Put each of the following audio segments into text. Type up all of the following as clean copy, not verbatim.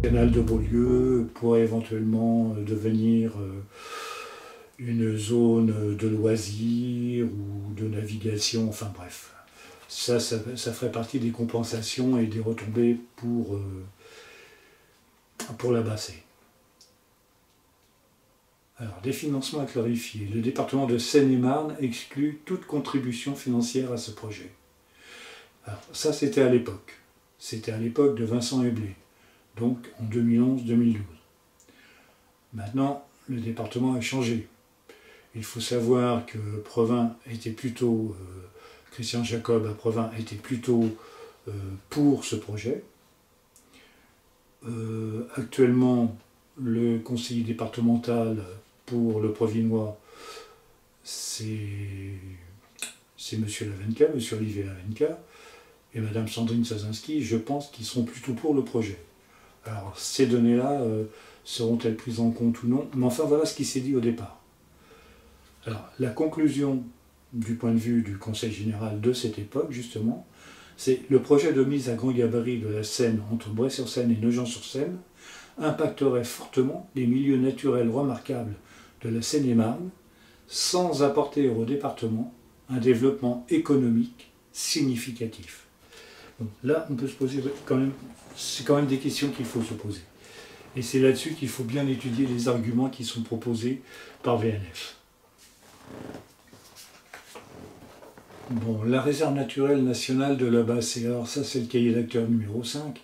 Le canal de Beaulieu pourrait éventuellement devenir une zone de loisirs ou de navigation, enfin bref. Ça ferait partie des compensations et des retombées pour la Bassée. Alors, des financements à clarifier. Le département de Seine-et-Marne exclut toute contribution financière à ce projet. Alors, ça, c'était à l'époque. C'était à l'époque de Vincent Eblé, donc en 2011-2012. Maintenant, le département a changé. Il faut savoir que Christian Jacob à Provins était plutôt pour ce projet. Actuellement, le conseiller départemental pour le Provinois, c'est M. Lavenca, M. Olivier Lavenca, et Mme Sandrine Sazinski, je pense qu'ils seront plutôt pour le projet. Alors, ces données-là seront-elles prises en compte ou non? Mais enfin, voilà ce qui s'est dit au départ. Alors, la conclusion du point de vue du Conseil général de cette époque, justement, c'est le projet de mise à grand gabarit de la Seine entre Bray-sur-Seine et Nogent-sur-Seine impacterait fortement les milieux naturels remarquables de la Seine-et-Marne sans apporter au département un développement économique significatif. Donc là, on peut se poser c'est quand même des questions qu'il faut se poser. Et c'est là-dessus qu'il faut bien étudier les arguments qui sont proposés par VNF. Bon, la réserve naturelle nationale de la Bassée, alors ça c'est le cahier d'acteur numéro 5.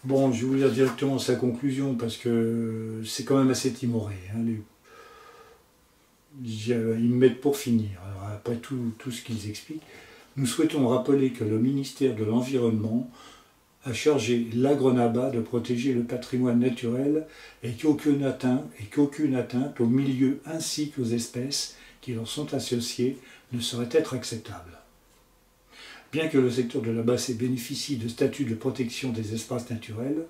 Bon, je vais vous lire directement sa conclusion parce que c'est quand même assez timoré. Hein, ils me mettent pour finir. Alors, après tout ce qu'ils expliquent, nous souhaitons rappeler que le ministère de l'Environnement a chargé l'Agronaba de protéger le patrimoine naturel et qu'aucune atteinte aux milieux ainsi qu'aux espèces qui leur sont associées ne saurait être acceptable. Bien que le secteur de la Bassée bénéficie de statuts de protection des espaces naturels,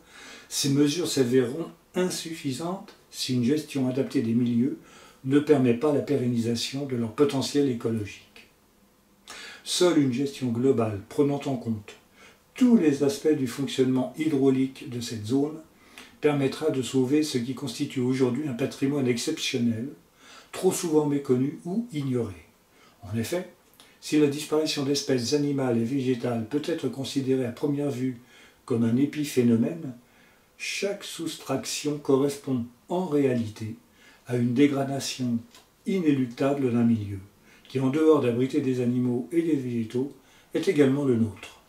ces mesures s'avéreront insuffisantes si une gestion adaptée des milieux ne permet pas la pérennisation de leur potentiel écologique. Seule une gestion globale prenant en compte tous les aspects du fonctionnement hydraulique de cette zone permettra de sauver ce qui constitue aujourd'hui un patrimoine exceptionnel, trop souvent méconnu ou ignoré. En effet, si la disparition d'espèces animales et végétales peut être considérée à première vue comme un épiphénomène, chaque soustraction correspond en réalité à une dégradation inéluctable d'un milieu, qui en dehors d'abriter des animaux et des végétaux, est également le nôtre.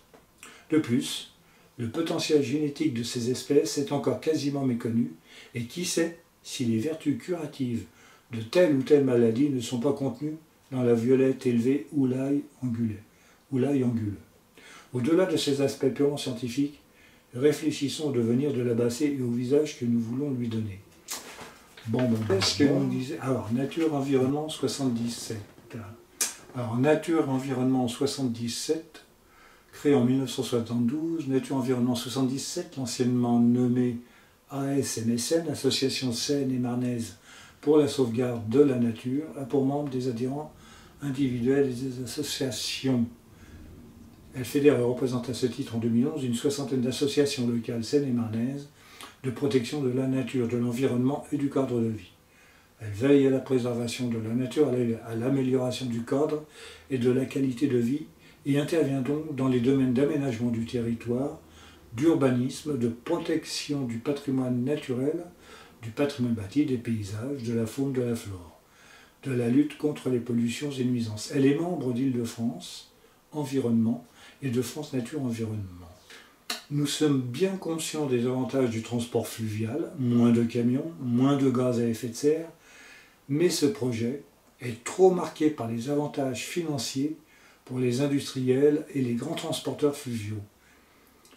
De plus, le potentiel génétique de ces espèces est encore quasiment méconnu, et qui sait si les vertus curatives de telle ou telle maladie ne sont pas contenues dans la violette élevée ou l'ail anguleux. Au-delà de ces aspects purement scientifiques, réfléchissons au devenir de la Bassée et au visage que nous voulons lui donner. Qu'est-ce que l'on disait? Alors, Nature Environnement 77. Alors, Nature Environnement 77, créé en 1972, Nature Environnement 77, anciennement nommé ASMSN, Association Seine-et-Marnaise pour la sauvegarde de la nature, a pour membres des adhérents individuels et des associations. Elle fédère et représente à ce titre en 2011 une soixantaine d'associations locales seine-et-marnaises de protection de la nature, de l'environnement et du cadre de vie. Elle veille à la préservation de la nature, à l'amélioration du cadre et de la qualité de vie et intervient donc dans les domaines d'aménagement du territoire, d'urbanisme, de protection du patrimoine naturel, du patrimoine bâti, des paysages, de la faune, de la flore, de la lutte contre les pollutions et nuisances. Elle est membre d'Île-de-France Environnement et de France Nature Environnement. Nous sommes bien conscients des avantages du transport fluvial, moins de camions, moins de gaz à effet de serre, mais ce projet est trop marqué par les avantages financiers pour les industriels et les grands transporteurs fluviaux.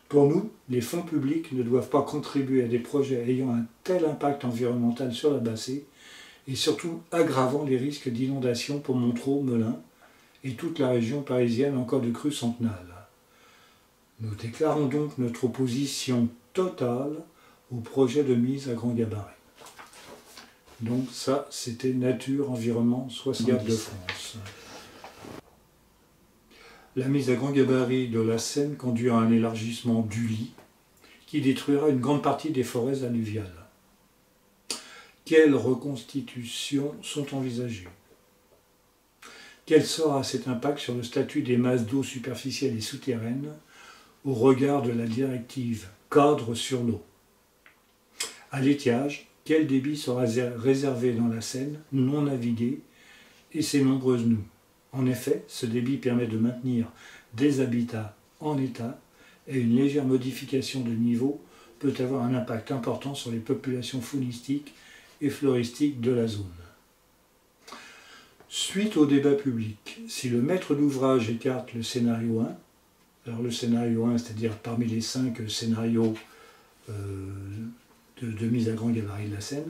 Pour nous, les fonds publics ne doivent pas contribuer à des projets ayant un tel impact environnemental sur la Bassée et surtout aggravant les risques d'inondation pour Montereau, Melun et toute la région parisienne encore de crue centenale. Nous déclarons donc notre opposition totale au projet de mise à grand gabarit. Donc ça, c'était Nature Environnement 77 de France. La mise à grand gabarit de la Seine conduit à un élargissement du lit qui détruira une grande partie des forêts alluviales. Quelles reconstitutions sont envisagées? Quel sera cet impact sur le statut des masses d'eau superficielles et souterraines au regard de la directive cadre sur l'eau? À l'étiage, quel débit sera réservé dans la Seine non naviguée et ses nombreuses noues? En effet, ce débit permet de maintenir des habitats en état et une légère modification de niveau peut avoir un impact important sur les populations faunistiques et floristiques de la zone. Suite au débat public, si le maître d'ouvrage écarte le scénario 1, alors le scénario 1, c'est-à-dire parmi les 5 scénarios de mise à grand gabarit de la Seine,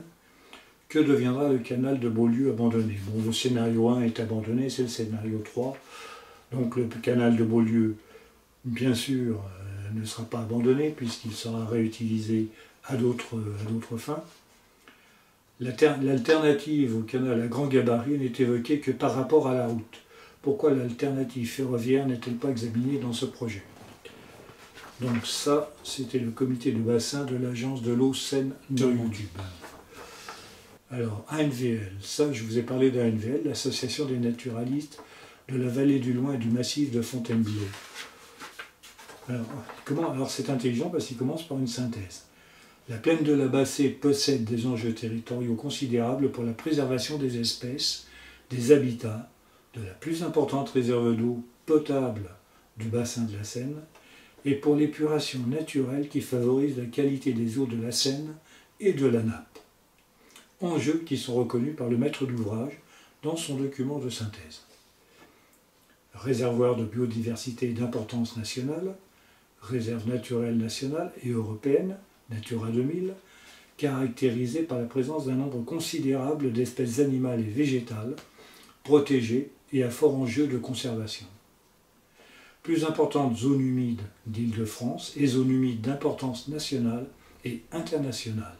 que deviendra le canal de Beaulieu abandonné? Bon, le scénario 1 est abandonné, c'est le scénario 3. Donc le canal de Beaulieu, bien sûr, ne sera pas abandonné puisqu'il sera réutilisé à d'autres fins. L'alternative au canal à grand gabarit n'est évoquée que par rapport à la route. Pourquoi l'alternative ferroviaire n'est-elle pas examinée dans ce projet? Donc ça, c'était le comité de bassin de l'agence de l'eau Seine de YouTube. Alors, ANVL, ça je vous ai parlé d'ANVL, l'association des naturalistes de la vallée du Loing et du massif de Fontainebleau. Alors c'est intelligent parce qu'il commence par une synthèse. La plaine de la Bassée possède des enjeux territoriaux considérables pour la préservation des espèces, des habitats, de la plus importante réserve d'eau potable du bassin de la Seine, et pour l'épuration naturelle qui favorise la qualité des eaux de la Seine et de la nappe. Enjeux qui sont reconnus par le maître d'ouvrage dans son document de synthèse. Réservoir de biodiversité d'importance nationale, réserve naturelle nationale et européenne, Natura 2000, caractérisée par la présence d'un nombre considérable d'espèces animales et végétales, protégées et à fort enjeu de conservation. Plus importantes zones humides d'Île-de-France et zones humides d'importance nationale et internationale.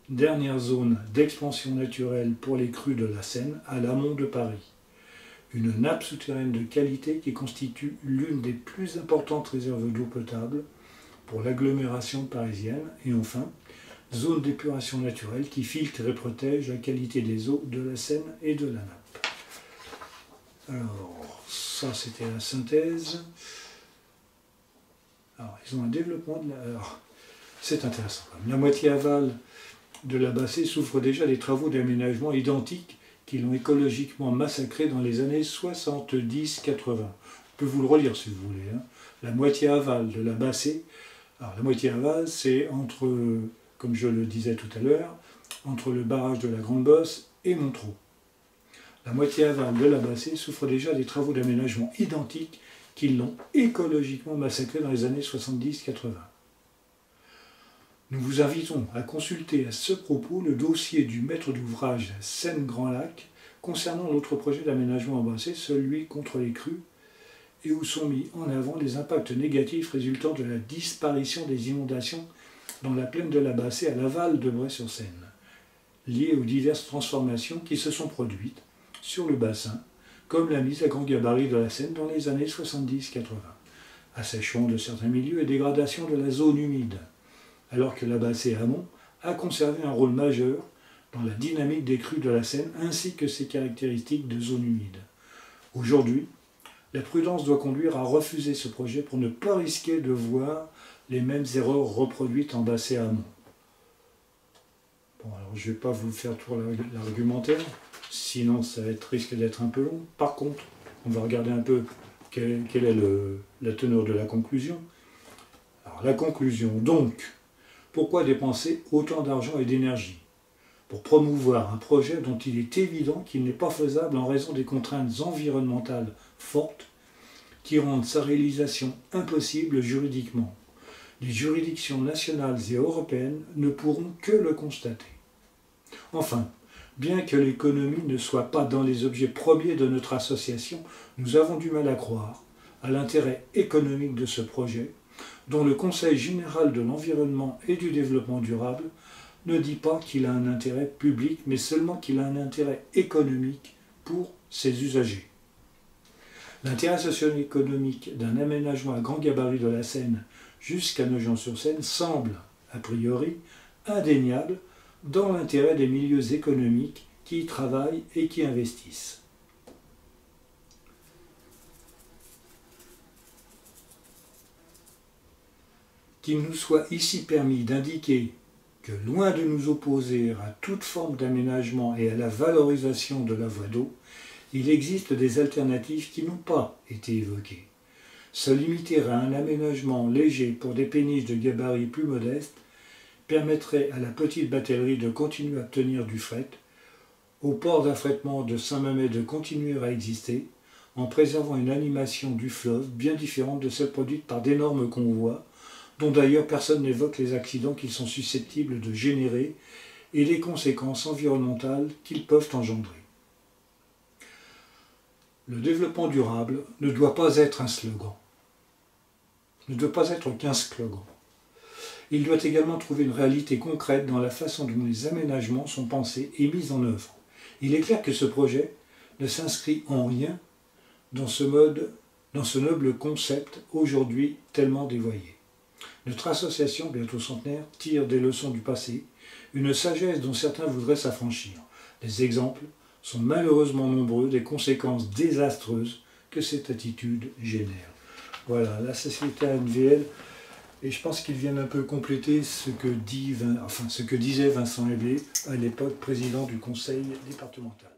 Dernière zone d'expansion naturelle pour les crues de la Seine à l'amont de Paris. Une nappe souterraine de qualité qui constitue l'une des plus importantes réserves d'eau potable pour l'agglomération parisienne. Et enfin, zone d'épuration naturelle qui filtre et protège la qualité des eaux de la Seine et de la nappe. Alors, ça c'était la synthèse. Alors, ils ont un développement de la... Alors, c'est intéressant. La moitié aval de la Bassée souffre déjà des travaux d'aménagement identiques qui l'ont écologiquement massacré dans les années 70-80. Je peux vous le relire si vous voulez. La moitié aval de la Bassée, alors la moitié aval c'est entre, comme je le disais tout à l'heure, entre le barrage de la Grande Bosse et Montreux. La moitié aval de la Bassée souffre déjà des travaux d'aménagement identiques qui l'ont écologiquement massacré dans les années 70-80. Nous vous invitons à consulter à ce propos le dossier du maître d'ouvrage Seine-Grand Lac concernant l'autre projet d'aménagement en Bassée, celui contre les crues, et où sont mis en avant les impacts négatifs résultant de la disparition des inondations dans la plaine de la Bassée à l'aval de Bray-sur-Seine, liées aux diverses transformations qui se sont produites sur le bassin, comme la mise à grand gabarit de la Seine dans les années 70-80, assèchement de certains milieux et dégradation de la zone humide, alors que la Bassée amont a conservé un rôle majeur dans la dynamique des crues de la Seine ainsi que ses caractéristiques de zone humide. Aujourd'hui, la prudence doit conduire à refuser ce projet pour ne pas risquer de voir les mêmes erreurs reproduites en Bassée amont. Bon, alors je ne vais pas vous faire tout l'argumentaire, sinon ça risque d'être un peu long. Par contre, on va regarder un peu quelle est la teneur de la conclusion. Alors la conclusion, donc, pourquoi dépenser autant d'argent et d'énergie? Pour promouvoir un projet dont il est évident qu'il n'est pas faisable en raison des contraintes environnementales fortes qui rendent sa réalisation impossible juridiquement. Les juridictions nationales et européennes ne pourront que le constater. Enfin, bien que l'économie ne soit pas dans les objets premiers de notre association, nous avons du mal à croire à l'intérêt économique de ce projet, dont le Conseil général de l'environnement et du développement durable ne dit pas qu'il a un intérêt public, mais seulement qu'il a un intérêt économique pour ses usagers. L'intérêt socio-économique d'un aménagement à grand gabarit de la Seine jusqu'à Nogent-sur-Seine semble, a priori, indéniable dans l'intérêt des milieux économiques qui y travaillent et qui investissent. Qu'il nous soit ici permis d'indiquer que, loin de nous opposer à toute forme d'aménagement et à la valorisation de la voie d'eau, il existe des alternatives qui n'ont pas été évoquées. Se limiter à un aménagement léger pour des péniches de gabarit plus modestes permettrait à la petite batellerie de continuer à obtenir du fret, au port d'affrètement de Saint-Mamet de continuer à exister, en préservant une animation du fleuve bien différente de celle produite par d'énormes convois, dont d'ailleurs personne n'évoque les accidents qu'ils sont susceptibles de générer et les conséquences environnementales qu'ils peuvent engendrer. Le développement durable ne doit pas être un slogan, ne doit pas être qu'un slogan. Il doit également trouver une réalité concrète dans la façon dont les aménagements sont pensés et mis en œuvre. Il est clair que ce projet ne s'inscrit en rien dans ce noble concept aujourd'hui tellement dévoyé. Notre association, bientôt centenaire, tire des leçons du passé, une sagesse dont certains voudraient s'affranchir. Les exemples sont malheureusement nombreux des conséquences désastreuses que cette attitude génère. Voilà, la société ANVL, et je pense qu'ils viennent un peu compléter ce que disait Vincent Hébé, à l'époque président du conseil départemental.